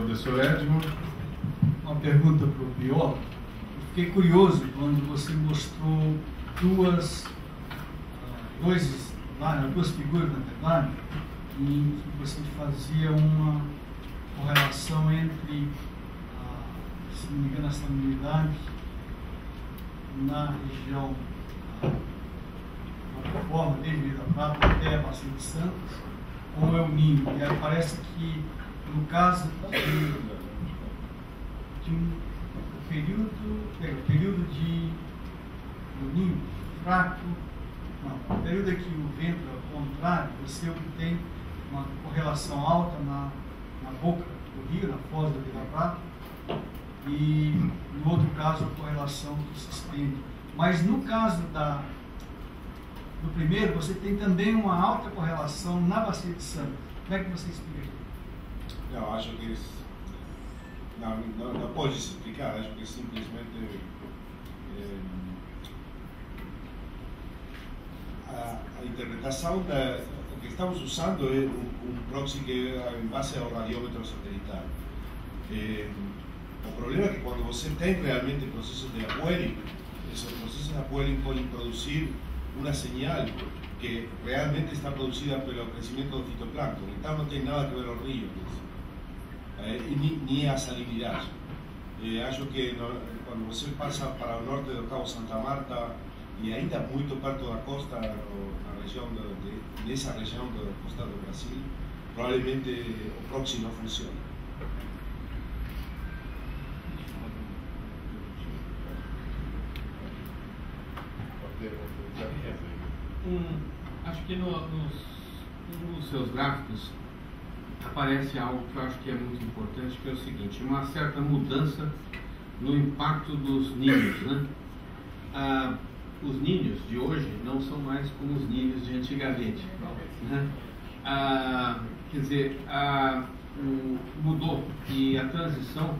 professor Edmo. Uma pergunta para o biólogo. Eu fiquei curioso quando você mostrou duas figuras na deadline em que você fazia uma correlação entre, se não me engano, a salinidade na região da plataforma desde Rio da Prata até a Bacia de Santos com o El Niño. E aí parece que no caso de um período de El Niño fraco, não, o período em que o vento é ao contrário, você obtém uma correlação alta na boca do rio, na foz do Rio da Prata, e no outro caso a correlação que se estende. Mas no caso do primeiro, você tem também uma alta correlação na Bacia de Santos. Como é que você explica isso? Não, acho que não pode explicar, acho que simplesmente a interpretação o que estamos usando é um proxy que é em base ao radiômetro satelital. O problema é que quando você tem realmente processos de upwelling, esses processos de upwelling podem produzir uma señal que realmente está producida pelo crecimiento do fitoplâncton, então não tem nada a ver o rio, nem a salinidade. Acho que quando você passa para o norte do Cabo Santa Marta e ainda muito perto da costa, nessa região da costa do Brasil, provavelmente o proxy não funciona. Acho que nos seus gráficos aparece algo que eu acho que é muito importante, que é o seguinte: uma certa mudança no impacto dos ninhos, né? Os ninhos de hoje não são mais como os ninhos de antigamente, né? Quer dizer, mudou, e a transição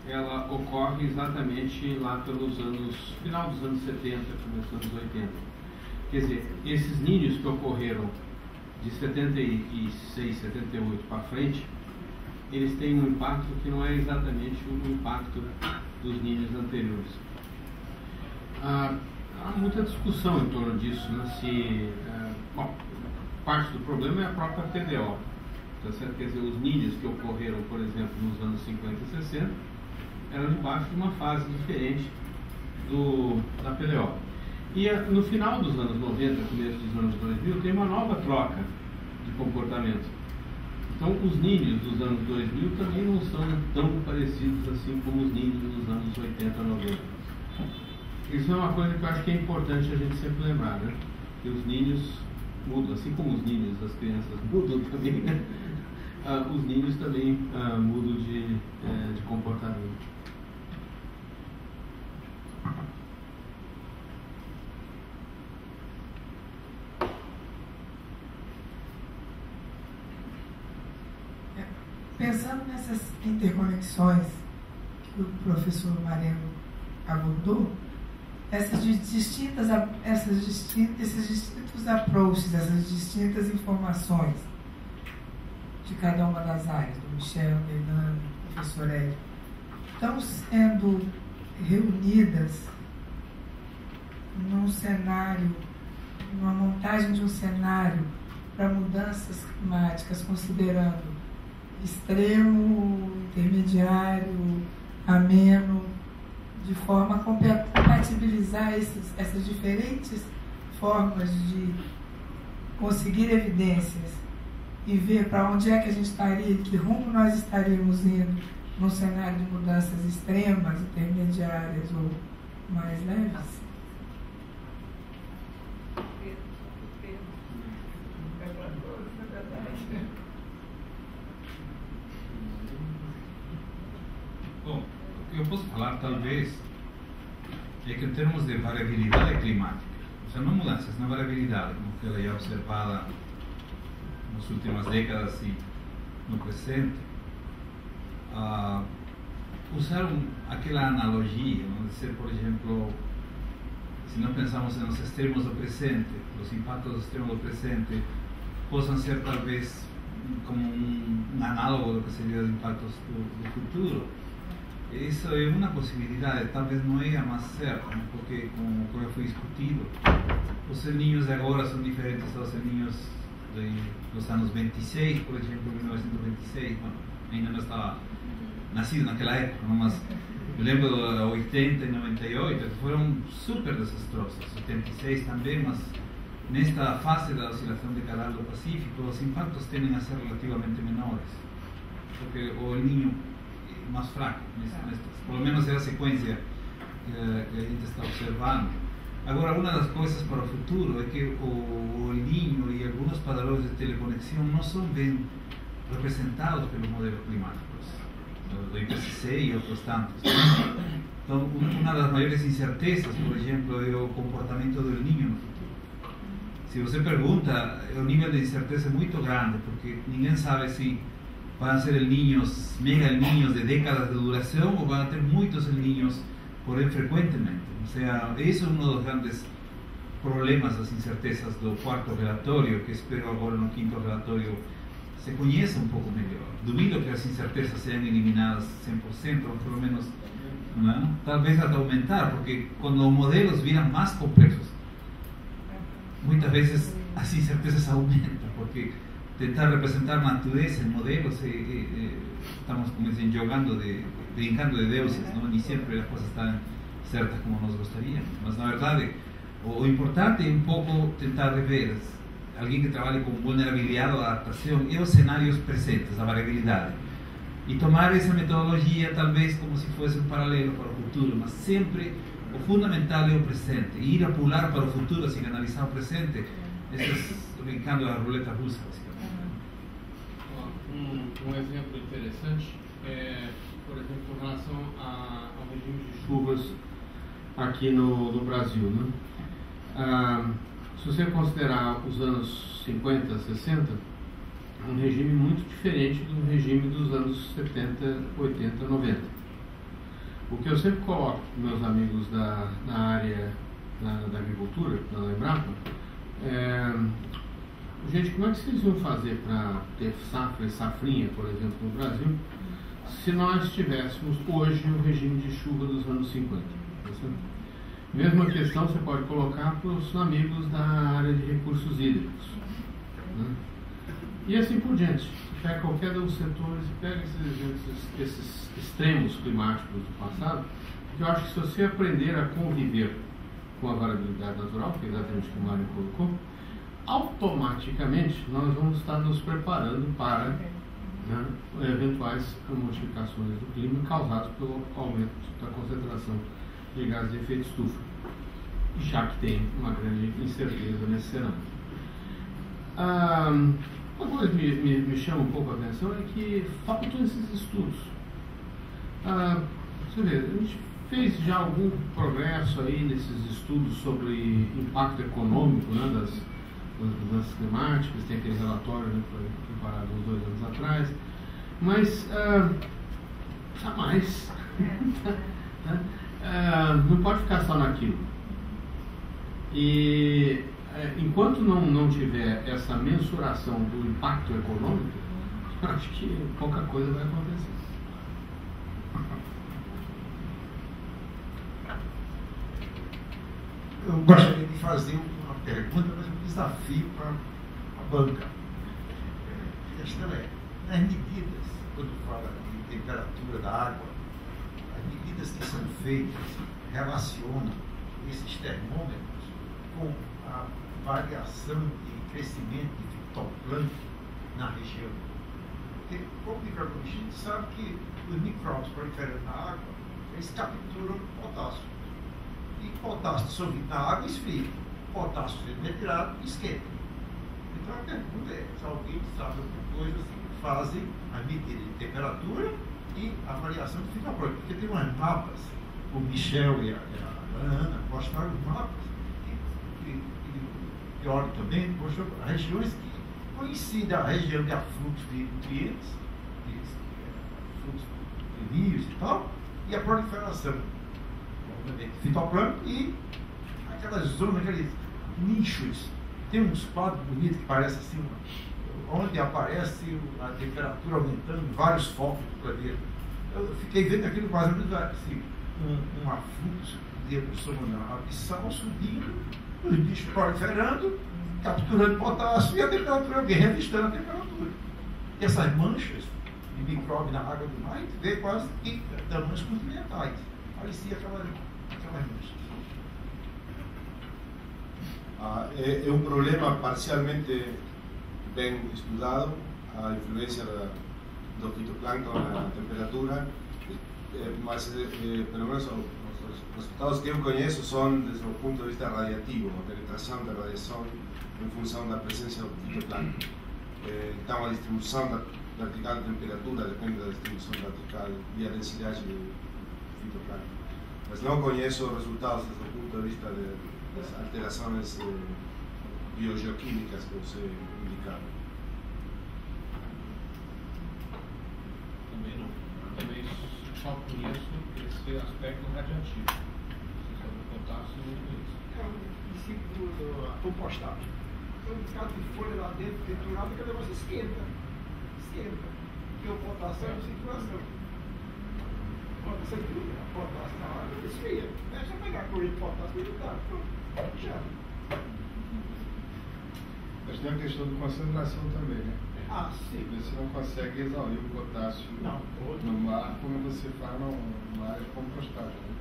ela ocorre exatamente lá pelos final dos anos 70, começo dos 80. Quer dizer, esses ninhos que ocorreram de 76, 78 para frente, eles têm um impacto que não é exatamente o impacto dos ninhos anteriores. Há muita discussão em torno disso, né? Parte do problema é a própria TDO. Tá certo? Quer dizer, os ninhos que ocorreram, por exemplo, nos anos 50 e 60, eram debaixo de uma fase diferente da PDO. E no final dos anos 90, começo dos anos 2000, tem uma nova troca de comportamento. Então, os ninhos dos anos 2000 também não são tão parecidos assim como os ninhos dos anos 80, 90. Isso é uma coisa que eu acho que é importante a gente sempre lembrar, né? Que os ninhos mudam, assim como os ninhos das crianças mudam também, né? Os ninhos também mudam de comportamento. Pensando nessas interconexões que o professor Marelo abordou, esses distintos approaches, essas distintas informações de cada uma das áreas, do Michel, do Hernando, do professor Hélio, estão sendo reunidas num cenário, numa montagem de um cenário para mudanças climáticas, considerando extremo, intermediário, ameno, de forma a compatibilizar essas diferentes formas de conseguir evidências e ver para onde é que a gente estaria, que rumo nós estaríamos indo num cenário de mudanças extremas, intermediárias ou mais leves. Bom, o que eu posso falar, talvez, é que em termos de variabilidade climática, ou seja, não mudanças, na variabilidade, como que ela é observada nas últimas décadas e no presente, usar aquela analogia, de ser, por exemplo, se nós pensamos nos extremos do presente, os impactos extremos do presente possam ser talvez como um análogo do que seria os impactos do futuro. Isso é uma possibilidade, talvez não é a mais certa, né? Porque, como foi discutido, os El Niños de agora são diferentes dos El Niños dos anos 26, por exemplo, 1926. Bueno, ainda não estava nascido naquela época, não? Mas eu lembro de 80 e 98, que foram super desastrosas. 86 também, mas nesta fase da oscilação decadal do Pacífico, os impactos tendem a ser relativamente menores, porque o El Niño é mais fraco, por lo menos é a sequência que a gente está observando. Agora, uma das coisas para o futuro é que o El Niño e alguns padrões de teleconexão não são bem representados pelos modelos climáticos, do IPCC e outros tantos. Então, uma das maiores incertezas, por exemplo, é o comportamento do El Niño no futuro. Se você pergunta, o nível de incerteza é muito grande, porque ninguém sabe se vão ser El Niños, mega El Niños de décadas de duração, ou vão ter muitos El Niños, porém frequentemente. Ou seja, esse é um dos grandes problemas das incertezas do quarto relatório, que espero agora no quinto relatório se conheça um pouco melhor. Duvido que as incertezas sejam eliminadas 100%, ou pelo menos, não? Talvez até aumentar, porque quando os modelos viram mais complexos, muitas vezes as incertezas aumentam, porque tentar representar natureza em modelos, estamos, como dizem, brincando de deuses, não? Nem sempre as coisas estão certas como nós gostaríamos, mas na verdade o importante é um pouco tentar rever. Alguém que trabalhe com vulnerabilidade ou adaptação e os cenários presentes, a variabilidade, e tomar essa metodologia talvez como se fosse um paralelo para o futuro, mas sempre o fundamental é o presente, e ir a pular para o futuro sem analisar o presente. Isso é brincando a roleta russa, basicamente. Um exemplo interessante é, por exemplo, com relação ao regime de chuvas aqui no Brasil, né? Se você considerar os anos 50, 60, é um regime muito diferente do regime dos anos 70, 80, 90. O que eu sempre coloco para meus amigos na área da agricultura, da Embrapa, gente, como é que vocês iam fazer para ter safra e safrinha, por exemplo, no Brasil, se nós tivéssemos hoje o regime de chuva dos anos 50? Mesma questão você pode colocar para os amigos da área de recursos hídricos, né? E assim por diante. Você pega qualquer dos setores e pega esses extremos climáticos do passado, que eu acho que se você aprender a conviver com a variabilidade natural, que é exatamente o que o Mário colocou, automaticamente nós vamos estar nos preparando para, né, eventuais modificações do clima causadas pelo aumento da concentração de gases de efeito estufa, já que tem uma grande incerteza nesse cenário. Uma coisa que me chama um pouco a atenção é que faltam esses estudos. Você vê, a gente fez já algum progresso aí nesses estudos sobre impacto econômico, né, das mudanças climáticas. Tem aquele relatório, né, que foi preparado uns 2 anos atrás, mas jamais. Não pode ficar só naquilo. E enquanto não tiver essa mensuração do impacto econômico, eu acho que pouca coisa vai acontecer. Eu gostaria de fazer uma pergunta, mas um desafio para a banca. Esta é, nas medidas, quando fala de temperatura da água, as medidas que são feitas relacionam esses termômetros com a variação de crescimento de fitoplâncton na região. Porque, como microbiologista, a gente sabe que os micróbios proliferando na água, eles capturam potássio. E potássio dissolvido na água esfria. Potássio sendo retirado, esquenta. Então a pergunta é, se alguém sabe alguma coisa assim, fazem a medida de temperatura e a variação de fitoplâncton. Porque tem umas mapas, o Michel e a Ana mostraram mapas, e olha também, mostrou regiões que coincidem a região de afluxo de nutrientes, fluxo de rios e tal, e a proliferação de fitoplâncton e aquelas zonas, aqueles nichos. Tem uns quadros bonitos que parecem assim, onde aparece a temperatura aumentando em vários focos do planeta. Eu fiquei vendo aquilo quase assim, um afluxo de pessoas na abissal subindo, os bichos proliferando, capturando potássio e a temperatura alguém revistando a temperatura. E essas manchas de micróbio na água do mar, a gente vê quase que tamanhos continentais. Parecia aquelas manchas. É um problema parcialmente bem estudado, a influência do fitoplâncton na temperatura, mas pelo menos os resultados que eu conheço são desde o ponto de vista radiativo, a penetração da radiação em função da presença do fitoplâncton. Então a distribuição vertical de temperatura depende da distribuição vertical e a densidade do fitoplâncton. Mas não conheço os resultados desde o ponto de vista das alterações biogeoquímicas que você indicava. Também não. Também só conheço esse aspecto radiativo. Sobre o potássio, não conheço. É o princípio da compostagem. Então, um bocado de folha lá dentro, triturado, que o negócio esquenta. Porque o potássio é em circulação. Quando você tira a potássio na água, ele esfria. É só pegar cloreto de potássio e botar. Pronto, já. Mas tem a questão de concentração também, né? Ah, sim. Você não consegue exaurir o potássio no mar como você faz numa área de compostagem, né?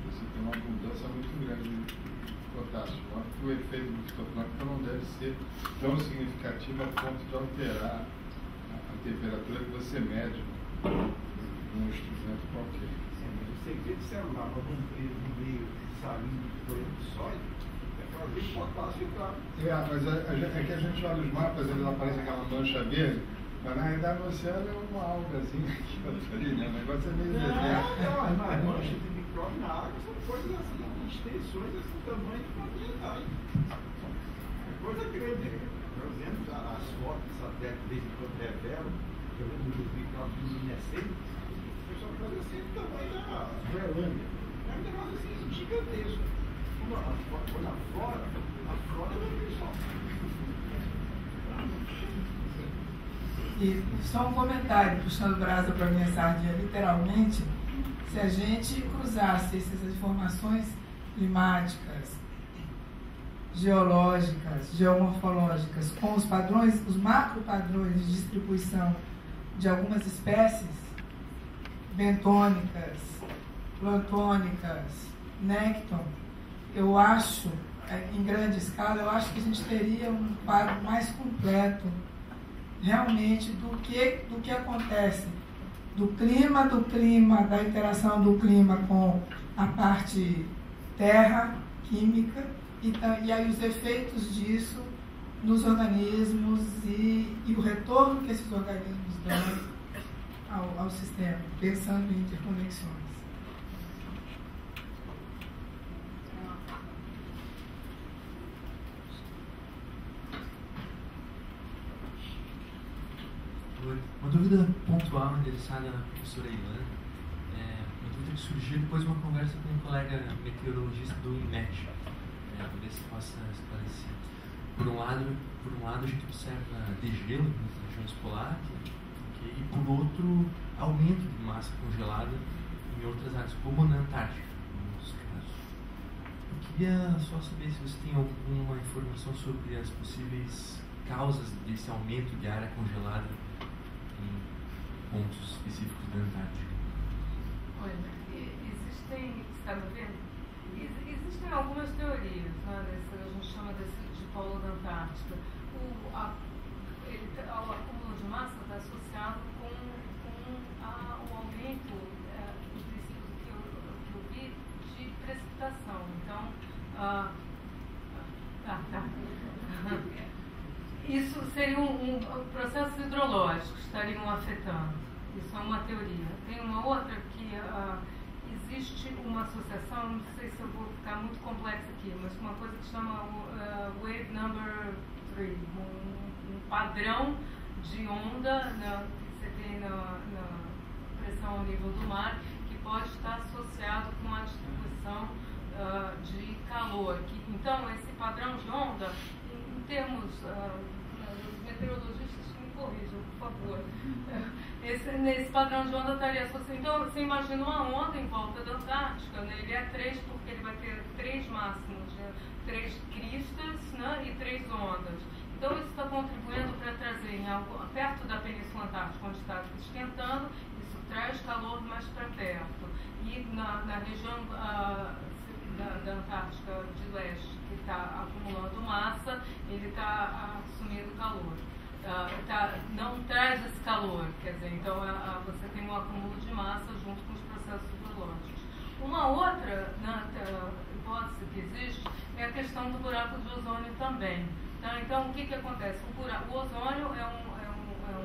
Você tem uma abundância muito grande de potássio. O efeito do fitoplâncton não deve ser tão significativo a ponto de alterar a temperatura que você mede num instrumento qualquer. O segredo celular para um meio salino de sódio é fazer o potássio entrar. Mas é que a gente olha os mapas, eles aparecem aquela mancha verde, mas na realidade no oceano é uma algazinha aqui, né? O negócio é meio deserto. Não, as manchas de micróbio na água são coisas assim, extensões desse tamanho continentais. É coisa grande. Por exemplo, as fotos de satélite de vez em quando revelam, que eu lembro dos micróbios luminescentes, o pessoal faz assim do tamanho da Groenlândia. É um negócio assim gigantesco. Quando a flora não é só. E só um comentário, puxando brasa para a minha sardinha, literalmente, se a gente cruzasse essas informações climáticas, geológicas, geomorfológicas, com os padrões, os macropadrões de distribuição de algumas espécies bentônicas, plantônicas, nécton, eu acho, em grande escala, eu acho que a gente teria um quadro mais completo realmente do que acontece do clima, da interação do clima com a parte terra, química, e aí os efeitos disso nos organismos e o retorno que esses organismos dão ao sistema, pensando em interconexões. Uma dúvida pontual endereçada à professora Ilana, uma dúvida que surgiu depois de uma conversa com um colega meteorologista do INMET, para ver se possa esclarecer. Por um lado a gente observa degelo nas regiões polares, okay, e por outro, aumento de massa congelada em outras áreas, como na Antártica, em muitos casos. Eu queria só saber se você tem alguma informação sobre as possíveis causas desse aumento de área congelada em pontos específicos da Antártica. Olha, está me vendo? Existem algumas teorias, né, a gente chama de polo da Antártica. O acúmulo de massa está associado com o aumento, no princípio que eu vi, de precipitação. Então, isso seria processos hidrológicos que estariam afetando. Isso é uma teoria. Tem uma outra que existe uma associação, não sei se eu vou ficar muito complexo aqui, mas uma coisa que chama Wave Number 3, um padrão de onda que você tem na pressão ao nível do mar, que pode estar associado com a distribuição de calor. Então, esse padrão de onda, em termos, os meteorologistas corrijam, por favor. Nesse padrão de onda estaria associado. Então, você imagina uma onda em volta da Antártica, né? Ele é 3 porque ele vai ter 3 máximos, né? 3 cristas, né? E 3 ondas. Então, isso está contribuindo para trazer em algo perto da Península Antártica, onde está esquentando, isso traz calor mais para perto. E na região da Antártica de leste, que está acumulando massa, ele está assumindo calor. Não traz esse calor, quer dizer, então você tem um acúmulo de massa junto com os processos hidrológicos. Uma outra hipótese que existe é a questão do buraco de ozônio também. Tá? Então, o que acontece? O ozônio é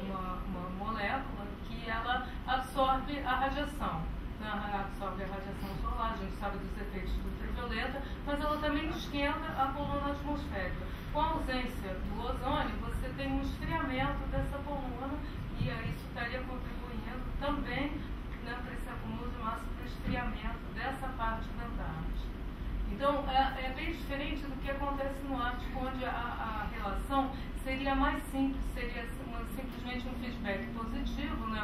uma molécula que ela absorve a radiação. Absorve a radiação solar, a gente sabe dos efeitos do ultravioleta, mas ela também esquenta a coluna atmosférica. Com a ausência do ozônio, você tem um esfriamento dessa coluna e isso estaria contribuindo também, né, para esse acúmulo de massa, para o esfriamento dessa parte da Antártica. Então, é bem diferente do que acontece no Ártico, onde a relação seria mais simples, seria simplesmente um feedback positivo, né,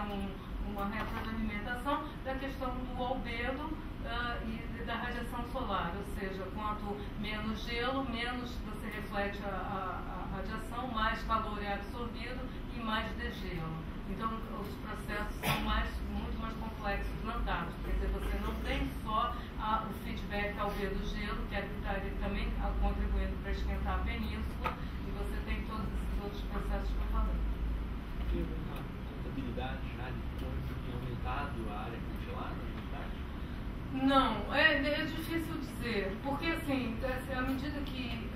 uma retroalimentação da questão do albedo e da radiação solar, ou seja, quanto menos gelo, menos você reflete a radiação, mais calor é absorvido e mais degelo. Então, os processos são muito mais complexos na Antártica, quer dizer, você não tem só o feedback albedo-gelo, que estaria também contribuindo para esquentar a península, e você tem todos esses outros processos que eu falei. Teve uma contabilidade já de quanto tem aumentado a área congelada na Antártica? Não, é difícil dizer, porque assim, à medida que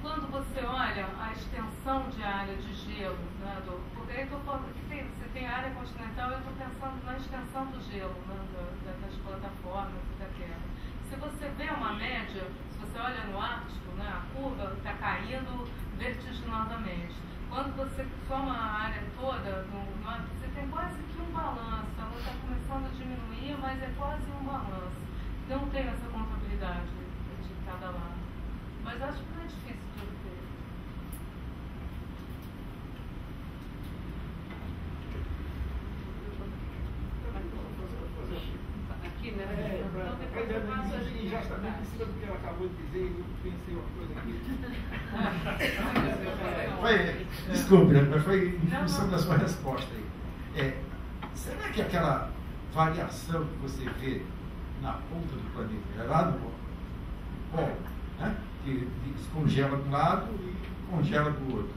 quando você olha a extensão de área de gelo, né, porque aí estou falando que você tem área continental, eu estou pensando na extensão do gelo, né, das plataformas e da terra. Se você vê uma média, se você olha no Ártico, né, a curva está caindo vertiginosamente. Quando você soma a área toda, você tem quase que um balanço, ela está começando a diminuir, mas é quase um balanço. Não tem essa contabilidade de cada lado. Mas acho que não é difícil de obter. Aqui, né? Já sabia que isso que ela acabou de dizer, eu pensei uma coisa aqui. Desculpe, né? Mas foi em função da sua resposta aí. Será que aquela variação que você vê na ponta do planeta, lá no polo, né? Que descongela de um lado e congela do outro,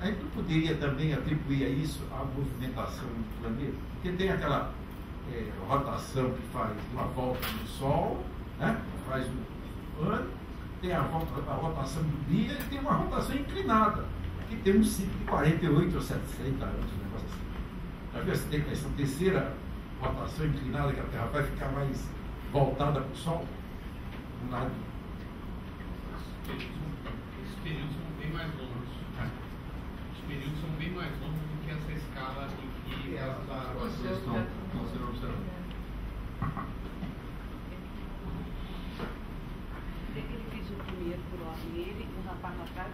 a gente não poderia também atribuir a isso a movimentação do planeta? Porque tem aquela rotação que faz uma volta do Sol, né? Faz um ano, tem a rotação do dia e tem uma rotação inclinada, que tem um ciclo de 48 ou 70 anos, um negócio assim. Já viu? Você tem essa terceira rotação inclinada, que a Terra vai ficar mais voltada para o Sol, um lado. Esses períodos são bem mais longos. Os períodos são bem mais longos do que essa escala em que vocês estão sendo observados. Ele pediu primeiro por ordem, ele, o rapaz lá atrás.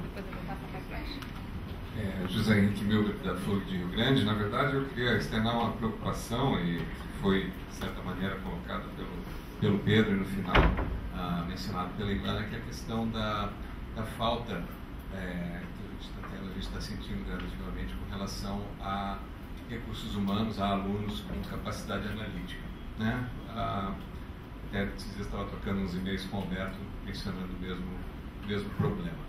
Depois eu vou passar para trás. José Henrique Milber, da FLUG de Rio Grande. Na verdade, eu queria externar uma preocupação, e foi, de certa maneira, colocada pelo Pedro e no final mencionado pela Ilana, que é a questão da falta que a gente está sentindo gradativamente com relação a recursos humanos, a alunos com capacidade analítica, né? Até esses dias estava trocando uns e-mails com o Alberto mencionando o mesmo problema.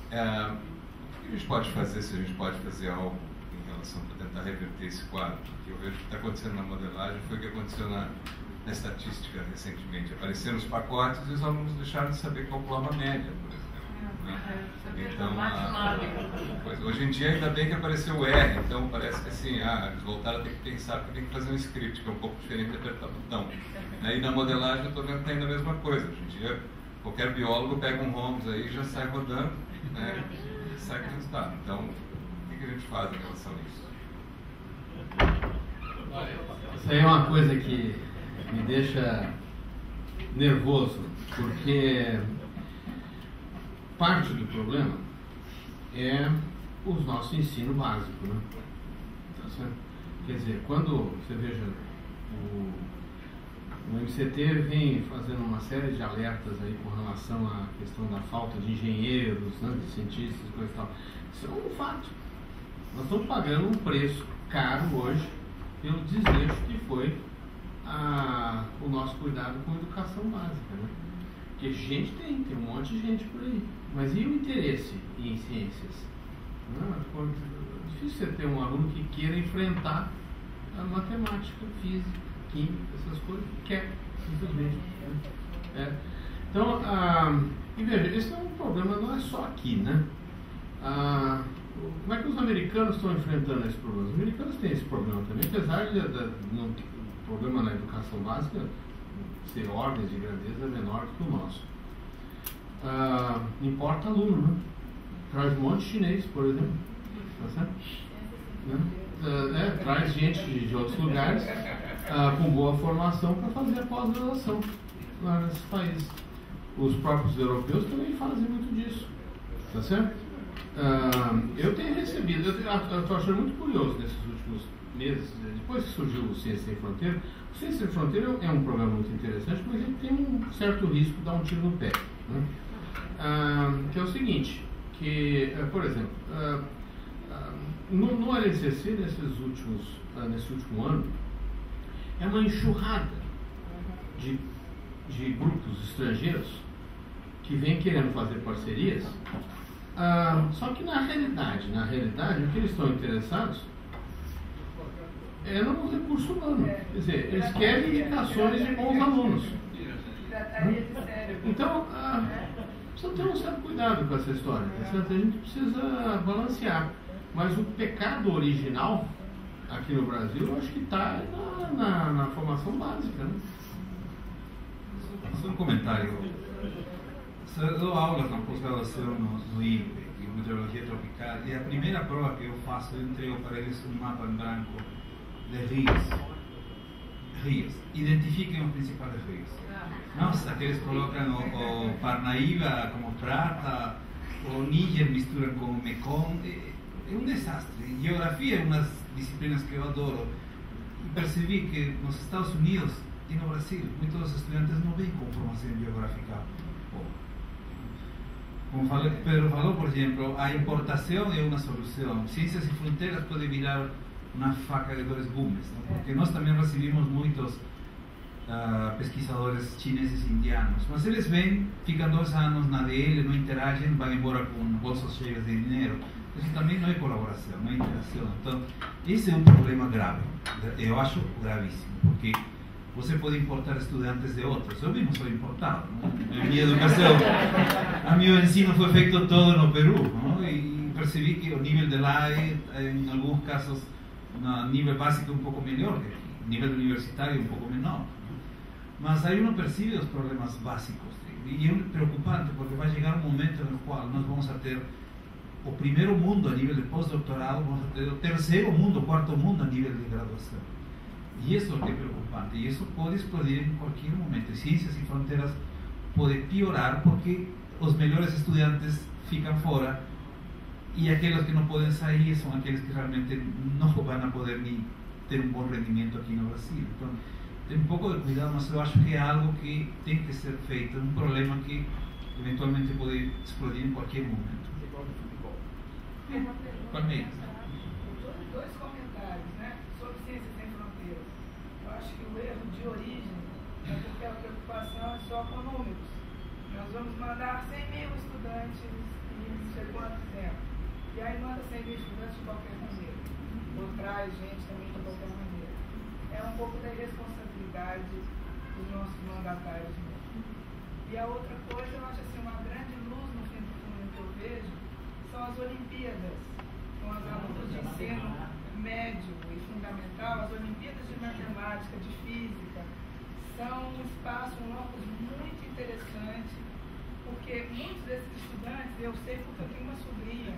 O que a gente pode fazer, se a gente pode fazer algo em relação para tentar reverter esse quadro? Porque eu vejo que está acontecendo na modelagem, foi o que aconteceu na estatística recentemente. Apareceram os pacotes e os alunos deixaram de saber calcular uma média, por exemplo. Né? Então, hoje em dia ainda bem que apareceu o R, então parece que assim, eles voltaram a ter que pensar que tem que fazer um script, que é um pouco diferente de apertar o botão. Aí na modelagem eu estou vendo que está indo a mesma coisa. Hoje em dia, qualquer biólogo pega um Holmes aí e já sai rodando, né? Sai com o resultado. Então, o que a gente faz em relação a isso? Isso aí é uma coisa que me deixa nervoso, porque parte do problema é o nosso ensino básico, né? Tá certo? Quer dizer, quando você veja o MCT vem fazendo uma série de alertas aí com relação à questão da falta de engenheiros, né, de cientistas e coisa e tal. Isso é um fato. Nós estamos pagando um preço caro hoje pelo desleixo que foi o nosso cuidado com a educação básica, né? Porque gente tem um monte de gente por aí. Mas e o interesse em ciências? Não, é difícil você ter um aluno que queira enfrentar a matemática, física, química, essas coisas, quer, infelizmente. Né? Então, e veja, esse é um problema, não é só aqui, né? Como é que os americanos estão enfrentando esse problema? Os americanos têm esse problema também, apesar de o problema na educação básica ser ordens de grandeza menor que o nosso. Importa aluno, né? Traz um monte de chinês, por exemplo. Tá certo? Né? Traz gente de outros lugares com boa formação para fazer a pós-graduação lá nesses países. Os próprios europeus também fazem muito disso. Tá certo? Eu tenho recebido, eu estou achando muito curioso nesses últimos meses, depois que surgiu o Ciência Sem Fronteira. O Ciência Sem Fronteira é um programa muito interessante, mas ele tem um certo risco de dar um tiro no pé. Né? Que é o seguinte, que, por exemplo, no LCC, nesse último ano, é uma enxurrada de grupos estrangeiros que vêm querendo fazer parcerias, só que na realidade, o que eles estão interessados é no recurso humano. Quer dizer, eles querem indicações de bons alunos. Então, precisa ter um certo cuidado com essa história, tá certo? A gente precisa balancear. Mas o pecado original aqui no Brasil, eu acho que está na formação básica. Né? Só um comentário. Eu dou aulas na pós-graduação no INPE, em Meteorologia Tropical, e a primeira prova que eu faço, eu entrego para eles um mapa em branco de rios. Identifiquem os principais rios. Nossa, que eles colocam o Parnaíba como prata, o Níger misturam com o Mekong. É um desastre. Geografia é uma das disciplinas que eu adoro. E percebi que nos Estados Unidos e no Brasil, muitos estudantes não vêm com formação geográfica. Como Pedro falou, por exemplo, a importação é uma solução. Ciências e Fronteiras pode virar uma faca de dois gumes, não? Porque nós também recebemos muitos pesquisadores chineses e indianos, mas eles vêm, ficam 2 anos na DL, não interagem, vão embora com bolsas cheias de dinheiro. Isso também não é colaboração, não é interação. Então, esse é um problema grave. Eu acho gravíssimo, porque você pode importar estudantes de outros. Eu mesmo sou importado. Não? A minha educação, o meu ensino foi feito todo no Peru, não? E percebi que o nível de lá é, em alguns casos, no nível básico um pouco melhor que aqui, nível universitário um pouco menor. Mas aí uno percebe os problemas básicos. E é preocupante, porque vai chegar um momento no qual nós vamos a ter o primeiro mundo a nível de pós-doutorado, vamos a ter o terceiro mundo, o quarto mundo a nível de graduação. E isso é o que é preocupante. E isso pode explodir em qualquer momento. Ciências e Fronteiras pode piorar porque os melhores estudantes ficam fora e aqueles que não podem sair são aqueles que realmente não vão poder nem ter um bom rendimento aqui no Brasil. Então, tem um pouco de cuidado, mas eu acho que é algo que tem que ser feito. É um problema que eventualmente pode explodir em qualquer momento. Dois comentários, né, sobre Ciências Sem Fronteiras. Eu acho que o erro de origem é porque a preocupação é só com números. Nós vamos mandar 100.000 estudantes em não sei quanto tempo. E aí manda 100.000 estudantes de qualquer maneira. Ou traz gente também de qualquer maneira. É um pouco da irresponsabilidade dos nossos mandatários mesmo. E a outra coisa, eu acho assim, uma grande luz no fim do túnel que eu vejo são as Olimpíadas, com os alunos de ensino médio e fundamental. As Olimpíadas de Matemática, de Física, são um espaço, um ângulo muito interessante, porque muitos desses estudantes, eu sei porque eu tenho uma sobrinha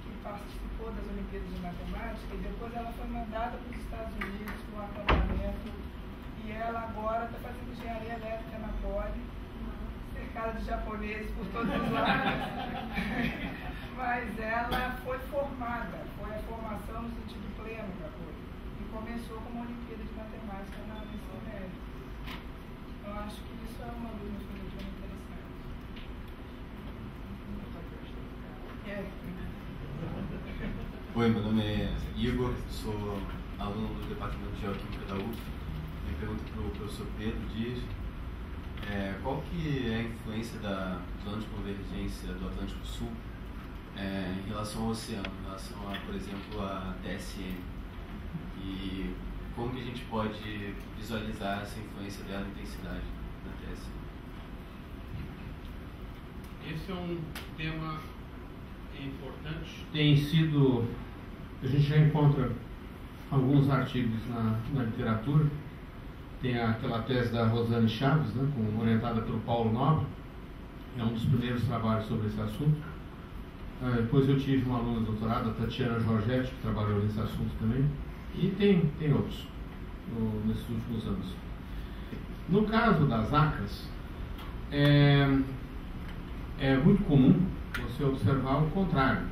que participou das Olimpíadas de Matemática e depois ela foi mandada para os Estados Unidos para um acampamento e ela agora está fazendo engenharia elétrica na POD cercada de japoneses por todos os lados. Mas ela foi formada, foi a formação no sentido pleno da coisa. E começou como uma Olimpíada de Matemática na ensino médio. Eu acho que isso é uma luz muito interessante. Oi, meu nome é Igor, sou aluno do Departamento de Geoquímica da UF. Minha pergunta para o professor Pedro Dias qual que é a influência da zona de convergência do Atlântico Sul em relação ao oceano, em relação a, por exemplo, a TSM, e como que a gente pode visualizar essa influência dela, a intensidade da TSM? Esse é um tema importante. Tem sido, a gente já encontra alguns artigos na literatura. Tem aquela tese da Rosane Chaves, né, orientada pelo Paulo Nobre, é um dos primeiros trabalhos sobre esse assunto. Depois eu tive uma aluna de doutorado, a Tatiana Giorgetti, que trabalhou nesse assunto também, e tem outros nesses últimos anos. No caso das ACAS, é muito comum você observar o contrário.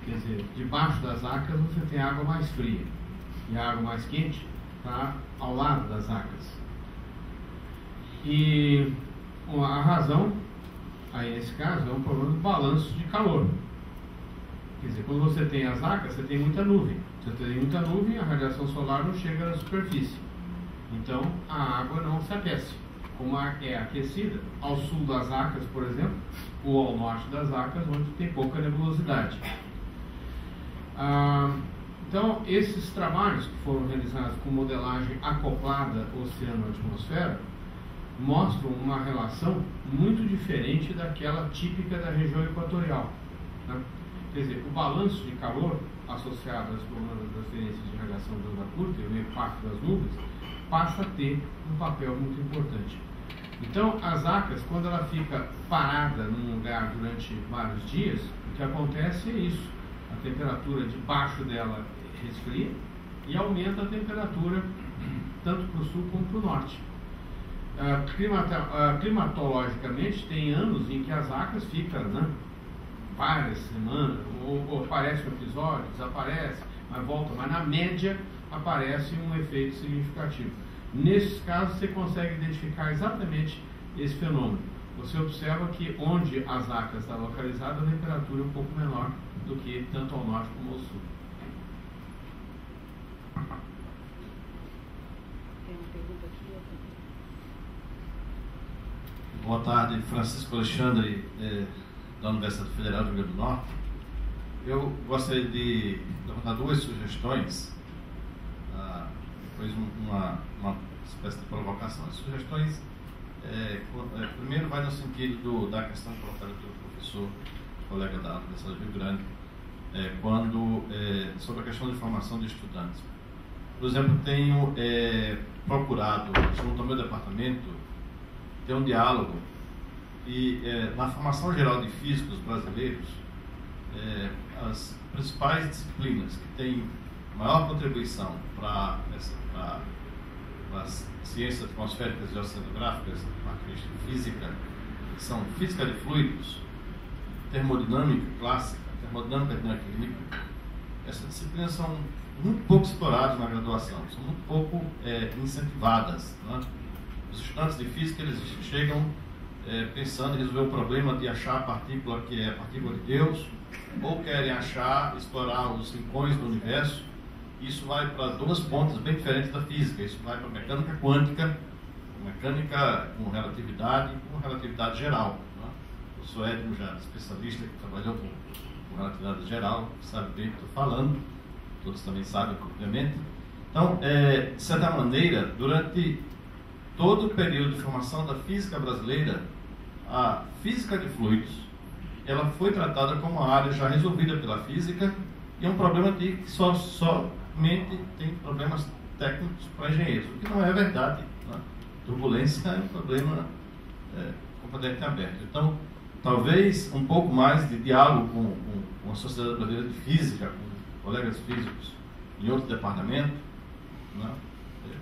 Quer dizer, debaixo das ACAS você tem água mais fria e a água mais quente está ao lado das ACAS. E a razão, aí nesse caso, é um problema do balanço de calor. Quer dizer, quando você tem as ACAS, você tem muita nuvem. Se você tem muita nuvem, a radiação solar não chega na superfície. Então, a água não se aquece. Como é aquecida, ao sul das ACAS, por exemplo, ou ao norte das ACAS, onde tem pouca nebulosidade. Então, esses trabalhos que foram realizados com modelagem acoplada oceano-atmosfera mostram uma relação muito diferente daquela típica da região equatorial, né? Quer dizer, o balanço de calor associado às colunas de transferência de radiação de onda curta e o impacto das nuvens passa a ter um papel muito importante. Então, as ACAS, quando ela fica parada num lugar durante vários dias, o que acontece é isso: a temperatura debaixo dela resfria e aumenta a temperatura tanto para o sul como para o norte. Climatologicamente, tem anos em que as ACAS ficam, né, várias semanas, ou aparece um episódio, desaparece, mas volta, mas na média aparece um efeito significativo. Nesses casos, você consegue identificar exatamente esse fenômeno. Você observa que onde as ACAS está localizada, a temperatura é um pouco menor do que tanto ao norte como ao sul. Tem uma pergunta aqui. Boa tarde, Francisco Alexandre, da Universidade Federal do Rio Grande do Norte. Eu gostaria de levantar duas sugestões, depois uma espécie de provocação. As sugestões, primeiro, vai no sentido da questão colocada pelo professor, colega da Universidade do Rio Grande, sobre a questão de formação de estudantes. Por exemplo, tenho procurado, junto ao meu departamento, ter um diálogo e na formação geral de físicos brasileiros, as principais disciplinas que têm maior contribuição para as ciências atmosféricas e oceanográficas, característica física, são física de fluidos, termodinâmica clássica, termodinâmica dinâmica. Essas disciplinas são muito pouco exploradas na graduação, são muito pouco incentivadas, né? Os estudantes de física, eles chegam pensando em resolver o problema de achar a partícula que é a partícula de Deus, ou querem explorar os rincões do universo. Isso vai para duas pontas bem diferentes da física. Isso vai para a mecânica quântica, mecânica com relatividade e com relatividade geral, né? O professor Edmo, já especialista que trabalhou com relatividade geral, sabe bem o que estou falando, todos também sabem, obviamente. Então, de certa maneira, durante todo o período de formação da física brasileira, a física de fluidos, ela foi tratada como uma área já resolvida pela física e é um problema que somente tem problemas técnicos para engenheiros, o que não é verdade, né? Turbulência é um problema completamente aberto. Então, talvez um pouco mais de diálogo com a Sociedade Brasileira de Física, com colegas físicos em outro departamento, né,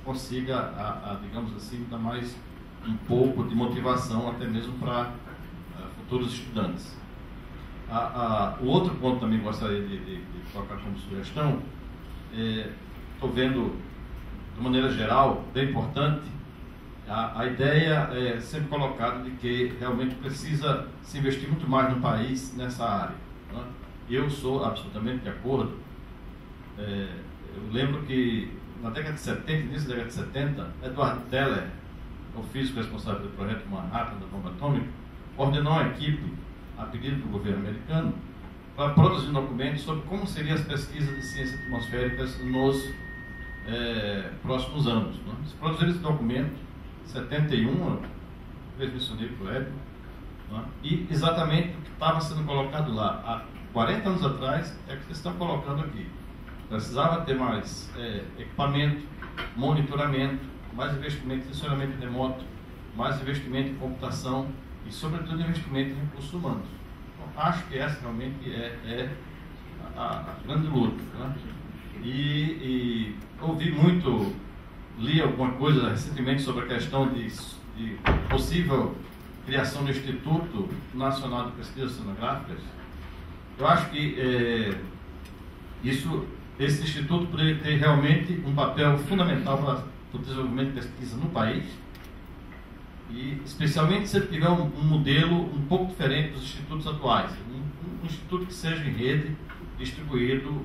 consiga, digamos assim, dar mais um pouco de motivação, até mesmo para futuros estudantes. O outro ponto também gostaria de colocar como sugestão, estou vendo, de maneira geral, bem importante, a ideia é sempre colocada de que realmente precisa se investir muito mais no país nessa área. Né? Eu sou absolutamente de acordo. Eu lembro que na década de 70, início da década de 70, Edward Teller, o físico responsável do projeto Manhattan da bomba atômica, ordenou uma equipe, a pedido do governo americano, para produzir documentos sobre como seriam as pesquisas de ciências atmosféricas nos próximos anos. Né? Eles produziram esse documento em 71, eu mencionei para o Hélio, né? E exatamente o que estava sendo colocado lá há 40 anos atrás é o que vocês estão colocando aqui. Precisava ter mais equipamento, monitoramento, mais investimento em funcionamento remoto, mais investimento em computação e, sobretudo, investimento em recursos humanos. Então, acho que essa realmente é a grande luta. Né? E ouvi muito, li alguma coisa recentemente sobre a questão de possível criação do Instituto Nacional de Pesquisas Oceanográficas. Eu acho que esse instituto poderia ter realmente um papel fundamental para o desenvolvimento de pesquisa no país, e especialmente se ele tiver um modelo um pouco diferente dos institutos atuais, um instituto que seja em rede, distribuído,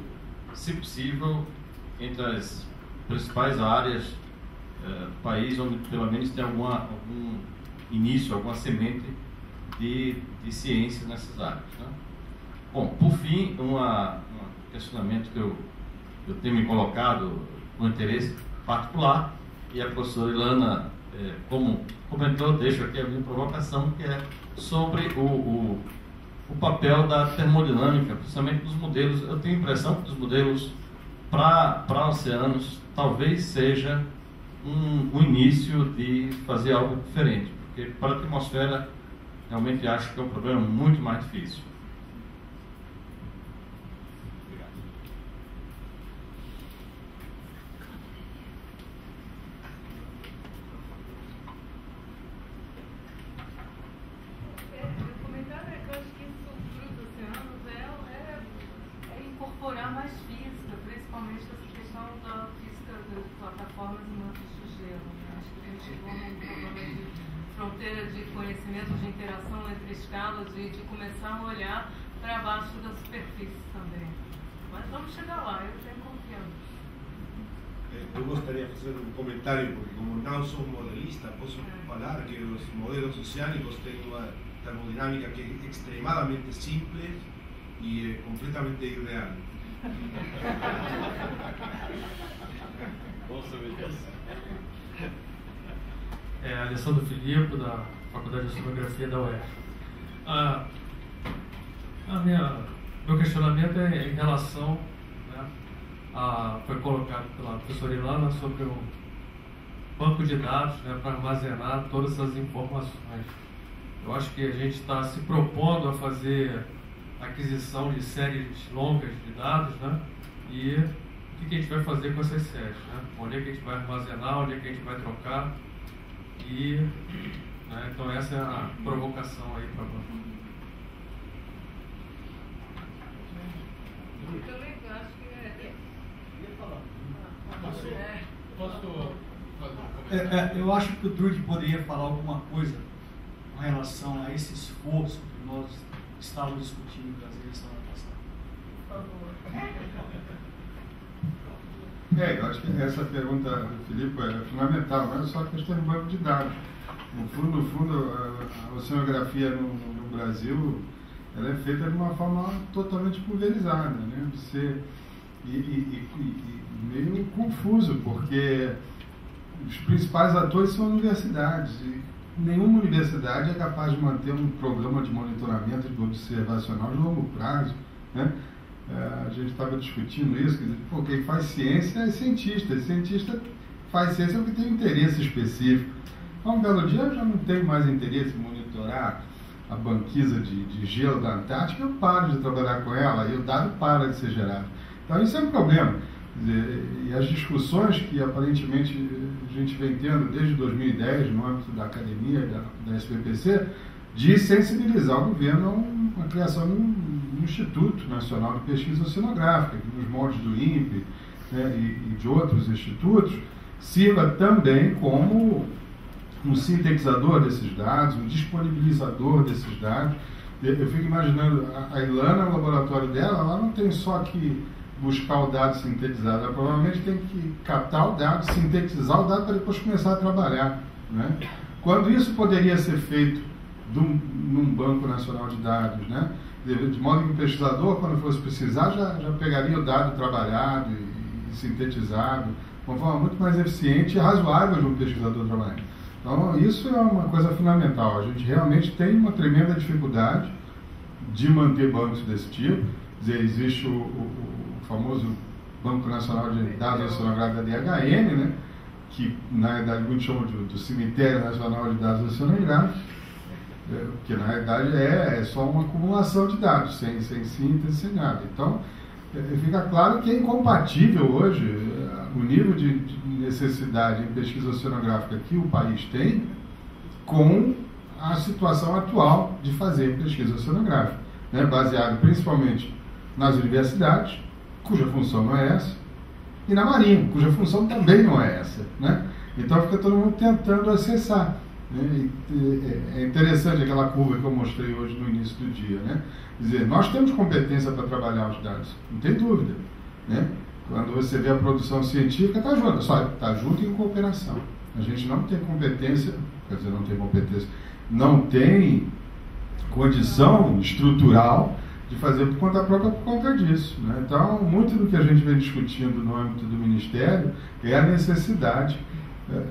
se possível, entre as principais áreas do país, onde pelo menos tem algum início, alguma semente de ciência nessas áreas. Né? Bom, por fim, um questionamento que eu tenho me colocado com interesse particular, e a professora Ilana, como comentou, deixo aqui a minha provocação, que é sobre o papel da termodinâmica, principalmente dos modelos. Eu tenho a impressão que os modelos para oceanos talvez seja um início de fazer algo diferente, porque para a atmosfera realmente acho que é um problema muito mais difícil. Incorporar mais física, principalmente essa questão da física de plataformas e mantos de gelo. Acho que a gente chegou num problema de fronteira de conhecimento, de interação entre escalas e de começar a olhar para baixo da superfície também. Mas vamos chegar lá, eu tenho confiança. Eu gostaria de fazer um comentário, porque como não sou modelista, posso falar que os modelos oceânicos têm uma termodinâmica que é extremadamente simples e é completamente irreal. Bom saber disso. Alessandro Filippo, da Faculdade de Oceanografia da UERJ. Meu questionamento é em relação, né, foi colocado pela professora Ilana sobre o banco de dados, né, para armazenar todas essas informações. Eu acho que a gente está se propondo a fazer aquisição de séries longas de dados, né? E o que a gente vai fazer com essas séries, né? Onde é que a gente vai armazenar, onde é que a gente vai trocar, e né, então essa é a provocação aí para nós. Eu também acho que Posso fazer um comentário? Eu acho que o Trude poderia falar alguma coisa com relação a esse esforço que nós estávamos discutindo em Brasília semana passada. Por favor. Eu acho que essa pergunta do Filipe é fundamental, não é só a questão do banco de dados. No fundo, a oceanografia no Brasil, ela é feita de uma forma totalmente pulverizada, né? E meio confuso, porque os principais atores são universidades, e nenhuma universidade é capaz de manter um programa de monitoramento observacional de longo prazo, né? A gente estava discutindo isso, porque quem faz ciência é cientista, e cientista faz ciência porque tem interesse específico. Então, um belo dia eu já não tenho mais interesse em monitorar a banquisa de gelo da Antártica, eu paro de trabalhar com ela e o dado para de ser gerado. Então isso é um problema. E as discussões que aparentemente a gente vem tendo desde 2010 no âmbito da academia, da SBPC, de sensibilizar o governo a uma criação de um Instituto Nacional de Pesquisa Oceanográfica, que nos moldes do INPE, né, e de outros institutos, sirva também como um sintetizador desses dados, um disponibilizador desses dados. Eu fico imaginando, a Ilana, no laboratório dela, ela não tem só que buscar o dado sintetizado, ela provavelmente tem que captar o dado, sintetizar o dado para depois começar a trabalhar, né? Quando isso poderia ser feito num banco nacional de dados, né? De modo que o pesquisador, quando fosse precisar, já pegaria o dado trabalhado e sintetizado, de uma forma muito mais eficiente e razoável de um pesquisador trabalhar. Então, isso é uma coisa fundamental. A gente realmente tem uma tremenda dificuldade de manter bancos desse tipo. Quer dizer, existe o famoso Banco Nacional de Dados Oceanográficos da DHN, né, que na realidade muitos chamam do Cemitério Nacional de Dados Oceanográficos, que na realidade é só uma acumulação de dados, sem síntese, sem nada. Então, fica claro que é incompatível hoje o nível de necessidade em pesquisa oceanográfica que o país tem com a situação atual de fazer pesquisa oceanográfica, né, baseado principalmente nas universidades, cuja função não é essa, e na Marinha, cuja função também não é essa, né? Então fica todo mundo tentando acessar, né? É interessante aquela curva que eu mostrei hoje no início do dia, né? Quer dizer, nós temos competência para trabalhar os dados, não tem dúvida, né? Quando você vê a produção científica, está junto, só está junto em cooperação. A gente não tem competência, quer dizer, não tem competência, não tem condição estrutural de fazer por conta própria por conta disso, né? Então, muito do que a gente vem discutindo no âmbito do Ministério é a necessidade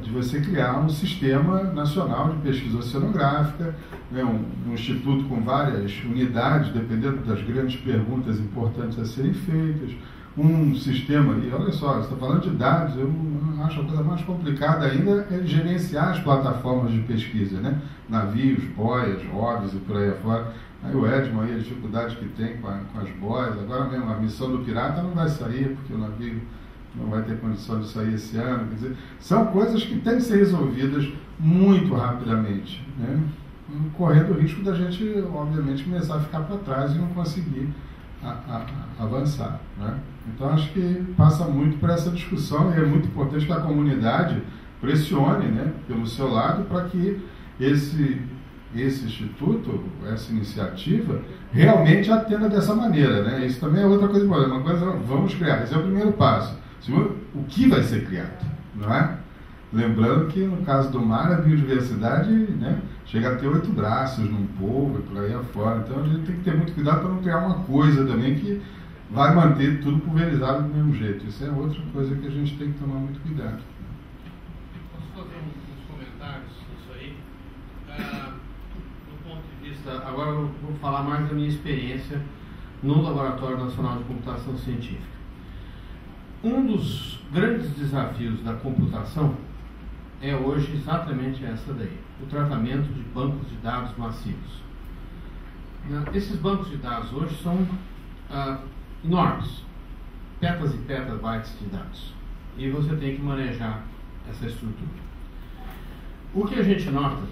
de você criar um sistema nacional de pesquisa oceanográfica, né, um instituto com várias unidades, dependendo das grandes perguntas importantes a serem feitas, um sistema, e olha só, você está falando de dados, eu acho a coisa mais complicada ainda é gerenciar as plataformas de pesquisa, né? Navios, boias, rodas e por aí afora. Aí o Edmond, aí a dificuldade que tem com as boias, agora mesmo a missão do pirata não vai sair, porque o navio não vai ter condição de sair esse ano, quer dizer, são coisas que têm que ser resolvidas muito rapidamente, né? Correndo o risco da gente, obviamente, começar a ficar para trás e não conseguir avançar, né? Então acho que passa muito por essa discussão e é muito importante que a comunidade pressione, né, pelo seu lado para que esse instituto, essa iniciativa, realmente atenda dessa maneira, né? Isso também é outra coisa importante. Uma coisa, vamos criar, esse é o primeiro passo. Segundo, o que vai ser criado, não é? Lembrando que no caso do mar, a biodiversidade, né, chega a ter 8 braços num povo e por aí afora. Então a gente tem que ter muito cuidado para não criar uma coisa também que vai manter tudo pulverizado do mesmo jeito. Isso é outra coisa que a gente tem que tomar muito cuidado. Posso fazer uns comentários nisso aí? Do ponto de vista, agora eu vou falar mais da minha experiência no Laboratório Nacional de Computação Científica. Um dos grandes desafios da computação é hoje exatamente essa daí, o tratamento de bancos de dados massivos. Esses bancos de dados hoje são enormes, petas e petabytes de dados, e você tem que manejar essa estrutura. O que a gente nota